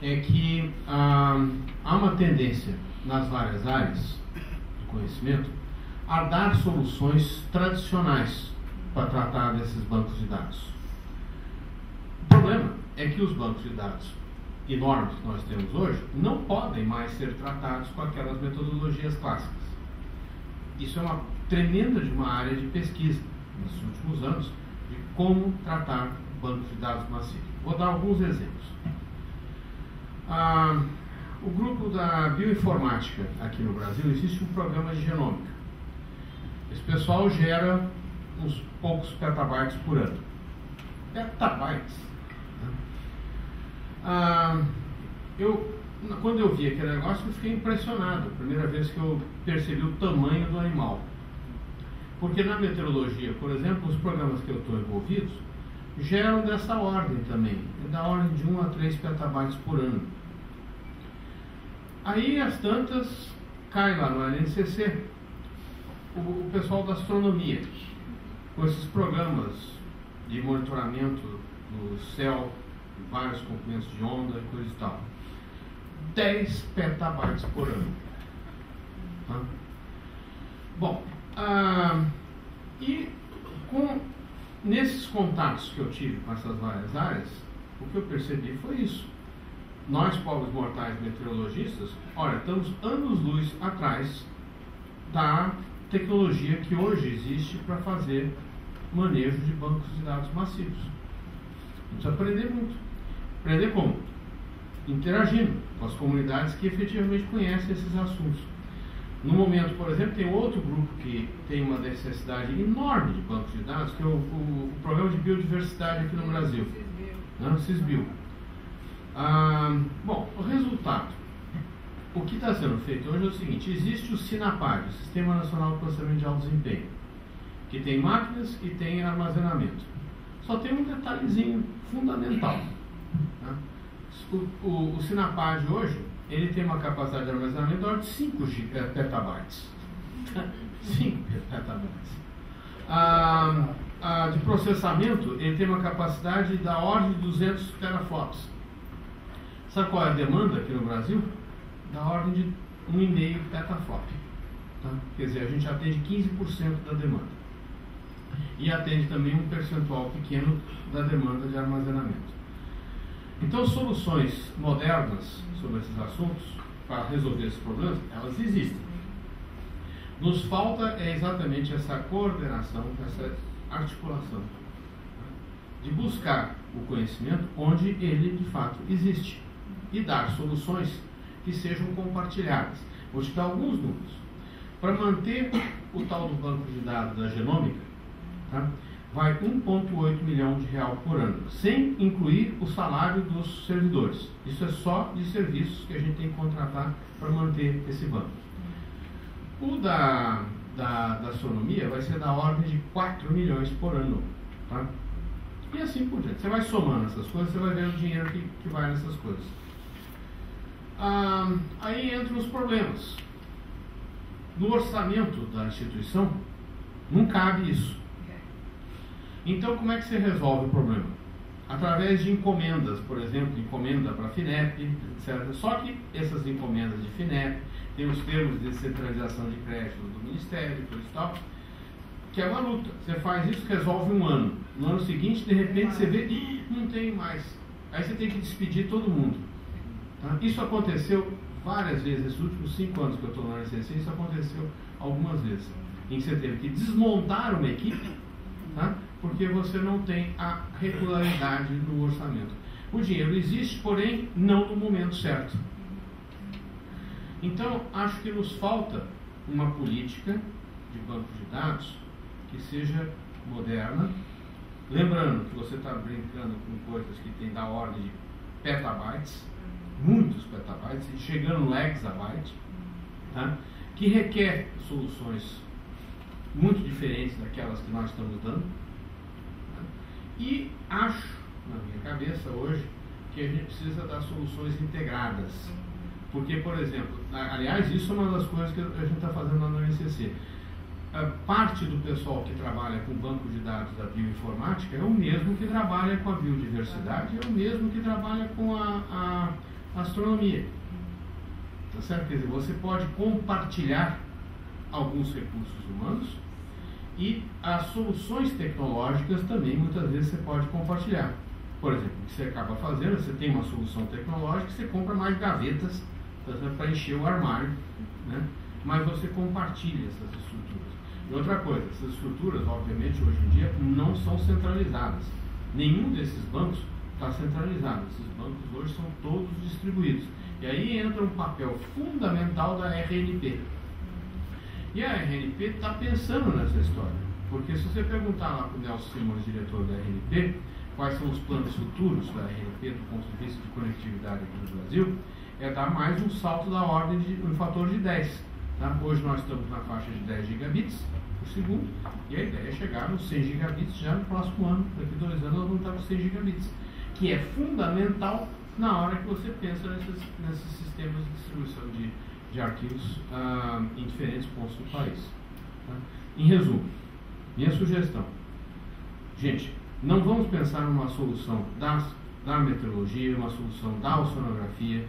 é que há uma tendência nas várias áreas do conhecimento a dar soluções tradicionais para tratar desses bancos de dados. O problema é que os bancos de dados enormes que nós temos hoje não podem mais ser tratados com aquelas metodologias clássicas. Isso é uma tremenda de uma área de pesquisa nos últimos anos de como tratar bancos de dados massivos. Vou dar alguns exemplos. O grupo da bioinformática aqui no Brasil, existe um programa de genômica. Esse pessoal gera uns poucos petabytes por ano. Petabytes. Quando eu vi aquele negócio, eu fiquei impressionado. Primeira vez que eu percebi o tamanho do animal. Porque na meteorologia, por exemplo, os programas que eu estou envolvido geram dessa ordem também. Da ordem de 1 a 3 petabytes por ano. Aí as tantas cai lá no NCC o pessoal da astronomia, com esses programas de monitoramento do céu, de vários comprimentos de onda e coisa e tal. 10 petabytes por ano. Tá? Bom, e nesses contatos que eu tive com essas várias áreas, o que eu percebi foi isso. Nós, pobres mortais meteorologistas, olha, estamos anos-luz atrás da tecnologia que hoje existe para fazer manejo de bancos de dados massivos. A gente precisa aprender muito. Aprender como? Interagindo com as comunidades que efetivamente conhecem esses assuntos. No momento, por exemplo, tem outro grupo que tem uma necessidade enorme de bancos de dados, que é o Programa de Biodiversidade aqui no Brasil, o CISBio. Bom, o resultado. O que está sendo feito hoje é o seguinte: existe o SINAPAD, o Sistema Nacional de Processamento de Alto Desempenho, que tem máquinas e tem armazenamento. Só tem um detalhezinho fundamental. Tá? O SINAPAD hoje, ele tem uma capacidade de armazenamento de ordem de 5 petabytes. 5 petabytes. De processamento, ele tem uma capacidade da ordem de 200 teraflops. Sabe qual é a demanda aqui no Brasil? Da ordem de 1,5 petaflop. Tá? Quer dizer, a gente atende 15% da demanda. E atende também um percentual pequeno da demanda de armazenamento. Então, soluções modernas sobre esses assuntos, para resolver esses problemas, elas existem. Nos falta exatamente essa coordenação, essa articulação, de buscar o conhecimento onde ele de fato existe e dar soluções que sejam compartilhadas. Vou te dar alguns números. Para manter o tal do banco de dados da genômica, tá? Vai 1,8 milhão de real por ano, sem incluir o salário dos servidores. Isso é só de serviços que a gente tem que contratar para manter esse banco. O da astronomia vai ser da ordem de 4 milhões por ano. Tá? E assim por diante. Você vai somando essas coisas, você vai ver o dinheiro que vai nessas coisas. Aí entram os problemas. No orçamento da instituição, não cabe isso. Então, como é que você resolve o problema? Através de encomendas, por exemplo, encomenda para a FINEP, etc. Só que essas encomendas de FINEP têm os termos de descentralização de crédito do Ministério, por isso tal, que é uma luta. Você faz isso, resolve um ano. No ano seguinte, de repente, você vê, não tem mais. Aí você tem que despedir todo mundo. Tá? Isso aconteceu várias vezes, nesses últimos 5 anos que eu estou na RCC, isso aconteceu algumas vezes. Em que você teve que desmontar uma equipe, tá? Porque você não tem a regularidade no orçamento. O dinheiro existe, porém, não no momento certo. Então, acho que nos falta uma política de banco de dados que seja moderna. Lembrando que você está brincando com coisas que tem da ordem de petabytes, muitos petabytes, chegando no exabyte, tá? Que requer soluções muito diferentes daquelas que nós estamos dando. E acho, na minha cabeça hoje, que a gente precisa dar soluções integradas. Porque, por exemplo, aliás, isso é uma das coisas que a gente está fazendo lá no NCC. Parte do pessoal que trabalha com o banco de dados da bioinformática é o mesmo que trabalha com a biodiversidade, é o mesmo que trabalha com a astronomia. Tá certo? Quer dizer, você pode compartilhar alguns recursos humanos e as soluções tecnológicas também, muitas vezes, você pode compartilhar. Por exemplo, o que você acaba fazendo, você tem uma solução tecnológica, você compra mais gavetas para encher o armário, né? Mas você compartilha essas estruturas. E outra coisa, essas estruturas, obviamente, hoje em dia, não são centralizadas. Nenhum desses bancos está centralizado. Esses bancos hoje são todos distribuídos. E aí entra um papel fundamental da RNP. E a RNP está pensando nessa história. Porque se você perguntar lá para o Nelson Simões, diretor da RNP, quais são os planos futuros da RNP do ponto de vista de conectividade aqui no Brasil, é dar mais um salto da ordem de um fator de 10. Tá? Hoje nós estamos na faixa de 10 gigabits por segundo, e a ideia é chegar nos 100 gigabits já no próximo ano. Daqui 2 anos nós vamos estar com 100 gigabits, que é fundamental na hora que você pensa nesses sistemas de distribuição de arquivos em diferentes pontos do país. Tá? Em resumo, minha sugestão, gente, não vamos pensar numa solução da meteorologia, uma solução da oceanografia,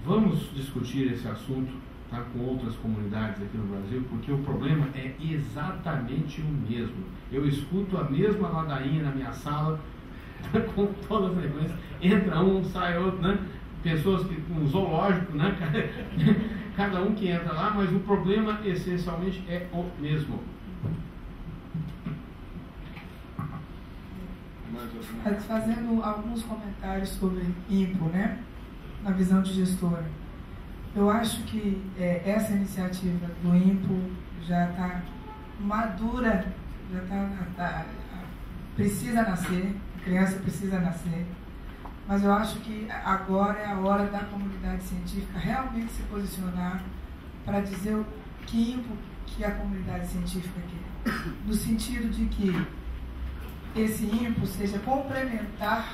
vamos discutir esse assunto, tá, com outras comunidades aqui no Brasil, porque o problema é exatamente o mesmo. Eu escuto a mesma ladainha na minha sala com toda frequência. Entra um, sai outro, né? Pessoas que um zoológico, né? Cada um que entra lá, mas o problema essencialmente é o mesmo. Fazendo alguns comentários sobre INPO, né? Na visão de gestora. Eu acho que essa iniciativa do INPO já está madura, já precisa nascer, a criança precisa nascer, mas eu acho que agora é a hora da comunidade científica realmente se posicionar para dizer o que INPO que a comunidade científica quer, no sentido de que esse INPO seja complementar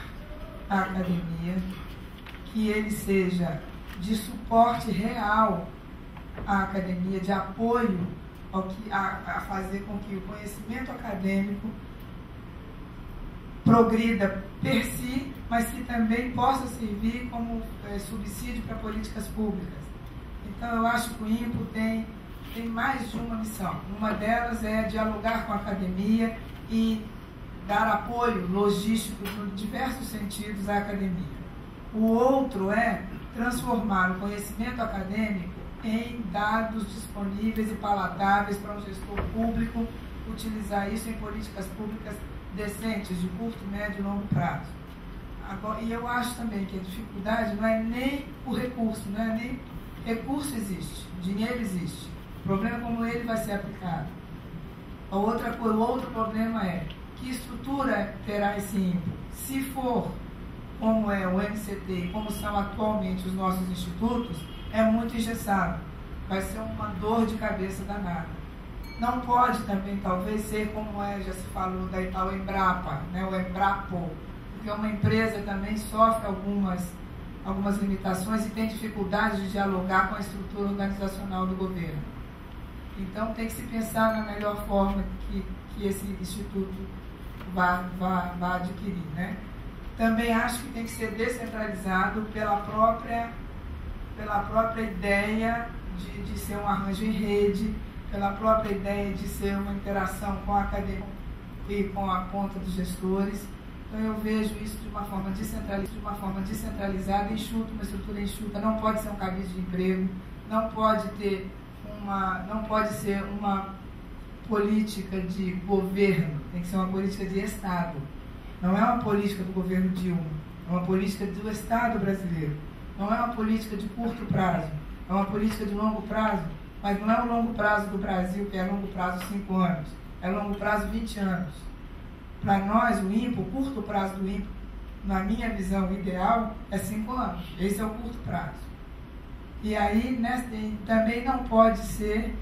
à academia, que ele seja de suporte real à academia, de apoio a fazer com que o conhecimento acadêmico progrida per si, mas que também possa servir como subsídio para políticas públicas. Então, eu acho que o INPO tem mais de uma missão. Uma delas é dialogar com a academia e dar apoio logístico em diversos sentidos à academia. O outro é transformar o conhecimento acadêmico em dados disponíveis e palatáveis para um gestor público utilizar isso em políticas públicas decentes, de curto, médio e longo prazo. Agora, e eu acho também que a dificuldade não é nem o recurso, não é nem recurso existe, dinheiro existe. O problema é como ele vai ser aplicado. O outro problema é que estrutura terá esse INPO. Se for como é o MCT, como são atualmente os nossos institutos, é muito engessado. Vai ser uma dor de cabeça danada. Não pode também, talvez, ser como já se falou da tal Embrapa, né, o Embrapo, porque uma empresa também sofre algumas limitações e tem dificuldade de dialogar com a estrutura organizacional do governo. Então, tem que se pensar na melhor forma que esse instituto vá adquirir, né? Também acho que tem que ser descentralizado pela própria ideia de ser um arranjo em rede, pela própria ideia de ser uma interação com a academia e com a ponta dos gestores. Então eu vejo isso de uma forma descentralizada, enxuta, uma estrutura enxuta. Não pode ser um cabide de emprego, não pode ser uma política de governo, tem que ser uma política de Estado. Não é uma política do governo Dilma, é uma política do Estado brasileiro. Não é uma política de curto prazo, é uma política de longo prazo, mas não é o longo prazo do Brasil, que é longo prazo 5 anos, é longo prazo 20 anos. Para nós, o INPO, o curto prazo do INPO, na minha visão ideal, é 5 anos. Esse é o curto prazo. E aí, também não pode ser,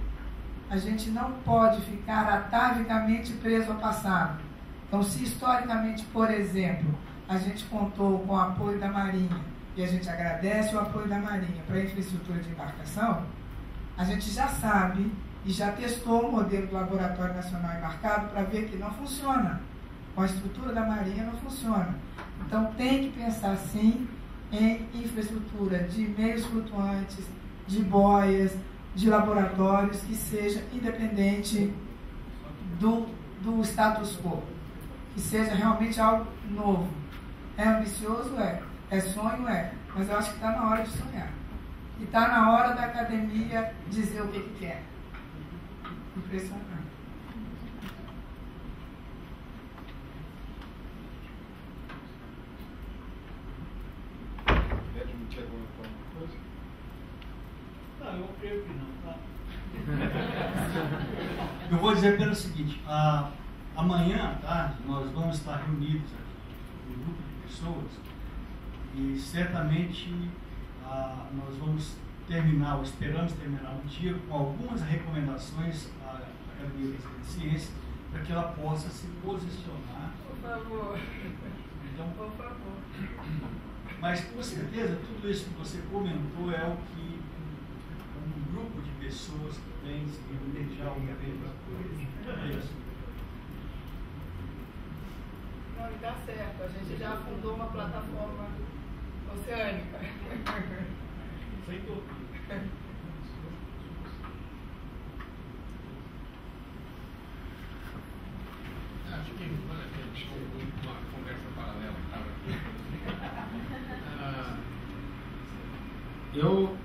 a gente não pode ficar atavicamente preso ao passado. Então, se historicamente, por exemplo, a gente contou com o apoio da Marinha, e a gente agradece o apoio da Marinha para a infraestrutura de embarcação, a gente já sabe e já testou o modelo do Laboratório Nacional Embarcado para ver que não funciona. Com a estrutura da Marinha não funciona. Então, tem que pensar, sim, em infraestrutura de meios flutuantes, de boias, de laboratórios, que seja independente do status quo. Que seja realmente algo novo. É ambicioso? É sonho? Mas eu acho que está na hora de sonhar. E está na hora da academia dizer o que quer. Impressionante. Não, eu creio que não, tá? Eu vou dizer pelo seguinte, amanhã à tarde nós vamos estar reunidos aqui, um grupo de pessoas, e certamente nós vamos esperamos terminar o dia com algumas recomendações à Academia Brasileira de Ciências, para que ela possa se posicionar. Por favor. Então, por favor. Mas com certeza tudo isso que você comentou é o que um grupo de pessoas que vem se reunir já uma vez. Não, e dá certo. A gente já fundou uma plataforma oceânica. Aumentou. Acho que vale a pena uma conversa paralela que estava aqui. Eu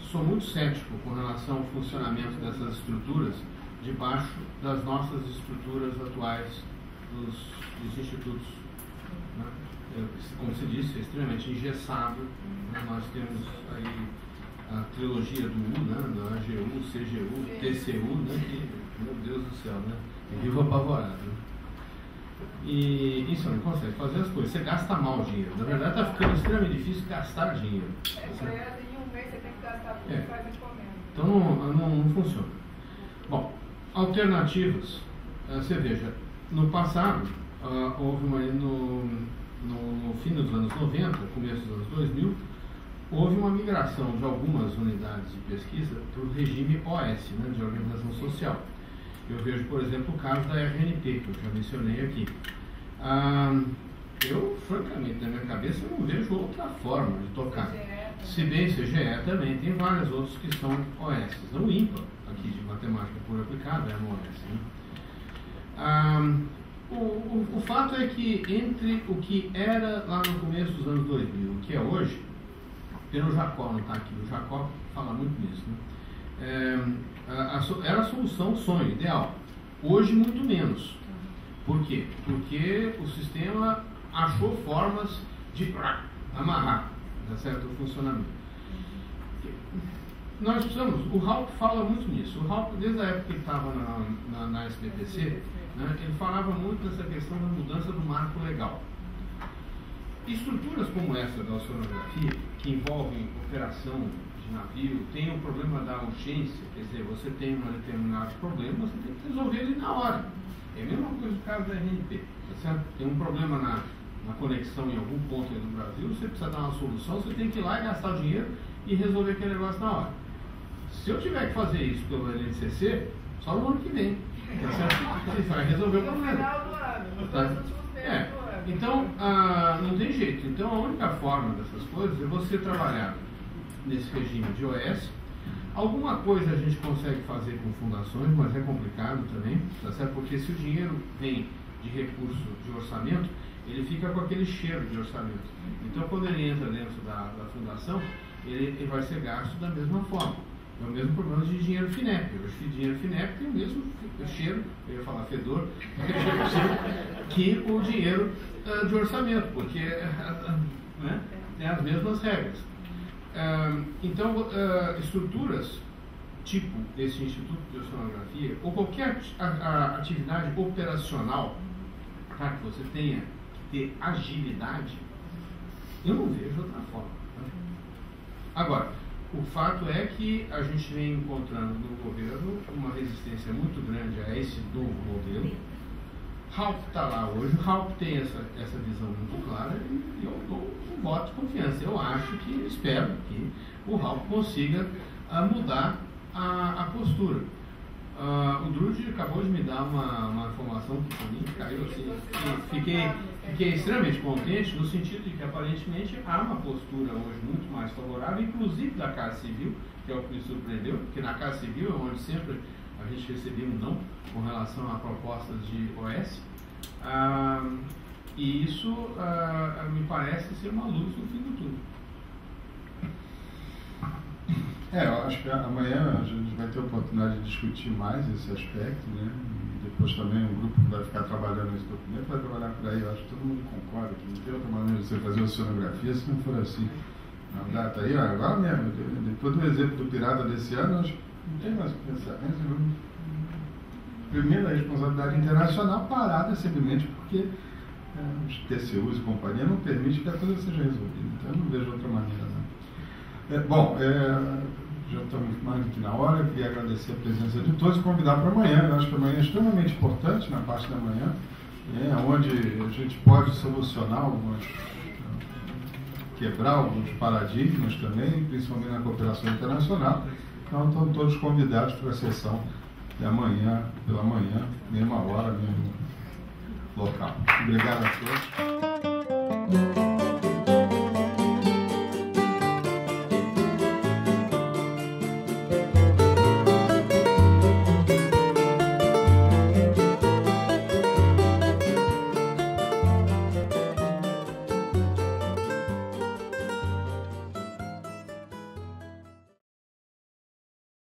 sou muito cético com relação ao funcionamento dessas estruturas debaixo das nossas estruturas atuais dos institutos. Né? Como se disse, é extremamente engessado. Né? Nós temos aí a trilogia do U, né? Da AGU, CGU, TCU, né? Que, meu Deus do céu, né? Vivo apavorado. Né? E isso não consegue fazer as coisas. Você gasta mal o dinheiro. Na verdade, está ficando extremamente difícil gastar dinheiro. Em um mês você tem que gastar tudo que faz encomenda. Então não funciona. Bom, alternativas. Você veja, no passado, houve no fim dos anos 90, começo dos anos 2000, houve uma migração de algumas unidades de pesquisa para o regime OS, né, de organização social. Eu vejo, por exemplo, o caso da RNP, que eu já mencionei aqui. Eu, francamente, na minha cabeça, não vejo outra forma de tocar. Se bem CGE também, tem vários outros que são OS. O INPA, aqui de matemática pura aplicada, é um OS. Né? O fato é que entre o que era lá no começo dos anos 2000 e o que é hoje, pelo Jacó não está aqui, o Jacó fala muito nisso, né? Era a solução sonho, ideal. Hoje, muito menos. Por quê? Porque o sistema achou formas de amarrar, tá certo? O funcionamento. Nós precisamos, o Halp fala muito nisso. O Halp, desde a época que ele estava na SBPC, né, ele falava muito nessa questão da mudança do marco legal. Estruturas como essa da oceanografia, que envolvem operação de navio, tem o problema da urgência, quer dizer, você tem um determinado problema, você tem que resolver ele na hora. É a mesma coisa no caso da RNP, tá certo? Tem um problema na conexão em algum ponto aí do Brasil, você precisa dar uma solução, você tem que ir lá e gastar o dinheiro e resolver aquele negócio na hora. Se eu tiver que fazer isso pelo LNCC, só no ano que vem, tá certo? Você vai resolver o problema. No final do ano, nos dois últimos meses do ano. Então, não tem jeito. Então, a única forma dessas coisas é você trabalhar nesse regime de OS. Alguma coisa a gente consegue fazer com fundações, mas é complicado também, tá certo? Porque se o dinheiro vem de recurso de orçamento, ele fica com aquele cheiro de orçamento. Então, quando ele entra dentro da fundação, ele vai ser gasto da mesma forma. É o mesmo problema de dinheiro FINEP. O dinheiro FINEP tem o mesmo cheiro, eu ia falar fedor, que o dinheiro de orçamento, porque né, tem as mesmas regras. Então, estruturas tipo esse Instituto de Oceanografia, ou qualquer atividade operacional, para que você tenha que ter agilidade, eu não vejo outra forma. Né? Agora, o fato é que a gente vem encontrando no governo uma resistência muito grande a esse novo modelo. Halp está lá hoje, o Halp tem essa visão muito clara e eu dou um voto de confiança. Eu acho que, espero que o Halp consiga mudar a postura. O Drude acabou de me dar uma informação que para mim caiu assim. Fiquei extremamente contente no sentido de que aparentemente há uma postura hoje muito mais favorável, inclusive da Casa Civil, que é o que me surpreendeu, porque na Casa Civil é onde sempre a gente recebia um não com relação a propostas de OS. E isso me parece ser uma luz no fim do túnel. Eu acho que amanhã a gente vai ter a oportunidade de discutir mais esse aspecto, né? E depois também o grupo que vai ficar trabalhando nesse documento vai trabalhar por aí. Eu acho que todo mundo concorda que não tem outra maneira de você fazer oceanografia se não for assim. Na data aí, agora mesmo, depois do exemplo do pirata desse ano, acho que não tem mais o que pensar. Né? Primeiro, a responsabilidade internacional parada simplesmente porque os TCUs e companhia não permitem que a coisa seja resolvida. Então eu não vejo outra maneira. Né? Já estamos mais do que na hora. Eu queria agradecer a presença de todos e convidar para amanhã. Eu acho que amanhã é extremamente importante, na parte da manhã, onde a gente pode solucionar quebrar alguns paradigmas também, principalmente na cooperação internacional. Então, estão todos convidados para a sessão de amanhã, pela manhã, mesma hora, mesmo local. Obrigado a todos.